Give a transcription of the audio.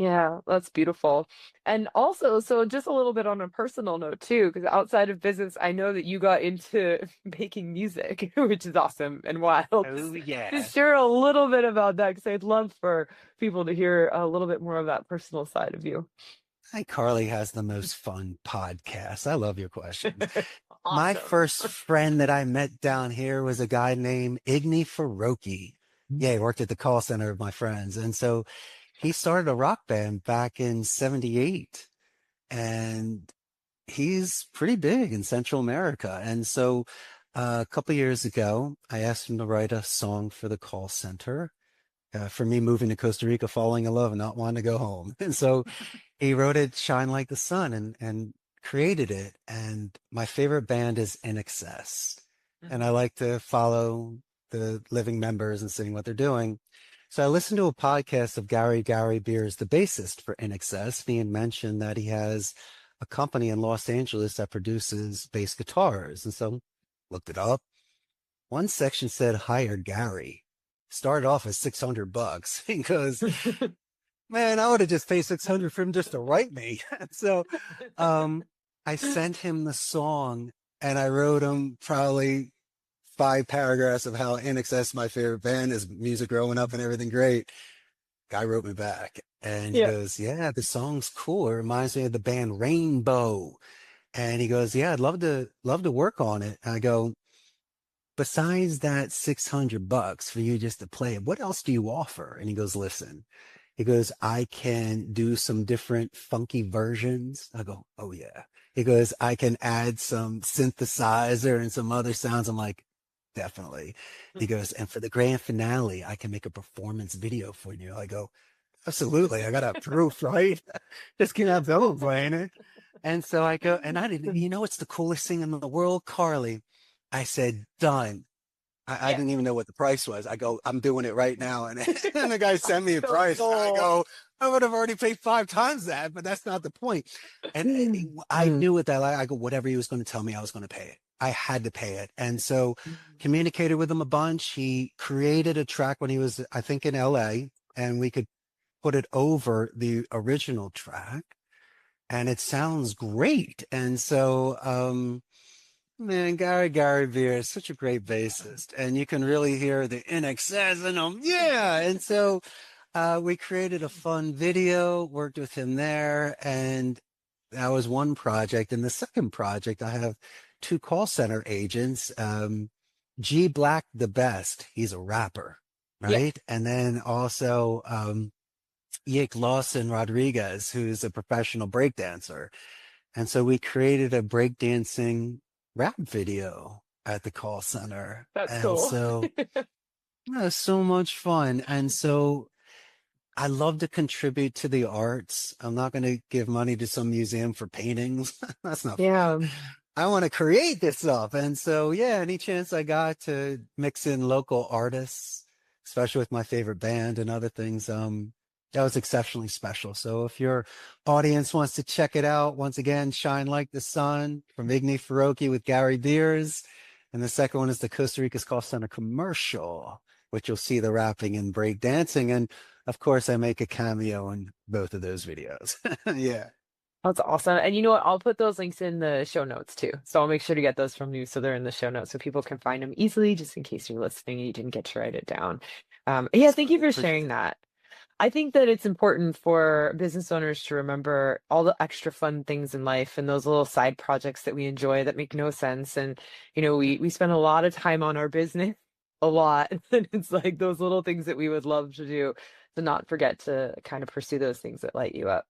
Yeah, that's beautiful. And also, so just a little bit on a personal note too, because outside of business, I know that you got into making music, which is awesome and wild. Oh Just yeah. share a little bit about that, because I'd love for people to hear a little bit more of that personal side of you. Hi, Carly has the most fun podcast. I love your questions. My Awesome. first friend that I met down here was a guy named Igni Ferroque. Yeah, he worked at the call center of my friends. And so he started a rock band back in 78. And he's pretty big in Central America. And so a couple of years ago, I asked him to write a song for the call center for me moving to Costa Rica, falling in love and not wanting to go home. And so he wrote it Shine Like the Sun and created it. And my favorite band is In Excess. And I Mhm. like to follow the living members and seeing what they're doing. So I listened to a podcast of Gary Beers, the bassist for In Excess. And he had mentioned that he has a company in Los Angeles that produces bass guitars. And so looked it up. One section said hire Garry. Started off at 600 bucks because man, I would have just paid 600 for him just to write me. So um I sent him the song and I wrote him probably 5 paragraphs of how In Excess my favorite band is, music growing up and everything great. Guy wrote me back and he Yeah. goes, yeah, the song's cool. It reminds me of the band Rainbow. And he goes, yeah, I'd love to work on it. And I go, besides that 600 bucks for you just to play it, what else do you offer? And he goes, listen, he goes, I can do some different funky versions. I go, oh yeah. He goes, I can add some synthesizer and some other sounds. I'm like, definitely. He goes, and for the grand finale, I can make a performance video for you. I go, absolutely. I got a proof, right? Just can't have someone playing it. And so I go, and I didn't, you know, it's the coolest thing in the world, Carly. I said, done. I Yeah. didn't even know what the price was. I go, I'm doing it right now. And, and the guy sent me a So price. And I cool. go, I would have already paid 5 times that, but that's not the point. And I Mm. knew it that I go, whatever he was going to tell me, I was going to pay it. I had to pay it. And so communicated with him a bunch. He created a track when he was, I think, in LA, and we could put it over the original track. And it sounds great. And so, man, Gary Beer is such a great bassist, and you can really hear the in excess in him. Yeah. And so we created a fun video, worked with him there, and that was one project. And the second project, I have two call center agents. G Black the Best, he's a rapper, Yeah. right? And then also Yik Lawson Rodriguez, who's a professional breakdancer. And so we created a breakdancing rap video at the call center. That's And cool. so it was so much fun. And so I love to contribute to the arts. I'm not going to give money to some museum for paintings. That's not fun. Yeah. I want to create this stuff. And so, yeah, any chance I got to mix in local artists, especially with my favorite band and other things, that was exceptionally special. So if your audience wants to check it out, once again, Shine Like the Sun from Igni Ferroque with Garry Beers. And the second one is the Costa Rica's Call Center commercial, which you'll see the rapping and break dancing. And of course, I make a cameo in both of those videos. Yeah. That's awesome. And you know what? I'll put those links in the show notes too. So I'll make sure to get those from you so they're in the show notes so people can find them easily, just in case you're listening and you didn't get to write it down. Yeah, thank you Absolutely. for Appreciate sharing it. that. I think that it's important for business owners to remember all the extra fun things in life and those little side projects that we enjoy that make no sense. And, we spend a lot of time on our business, a lot. And it's like those little things that we would love to do, to not forget to kind of pursue those things that light you up.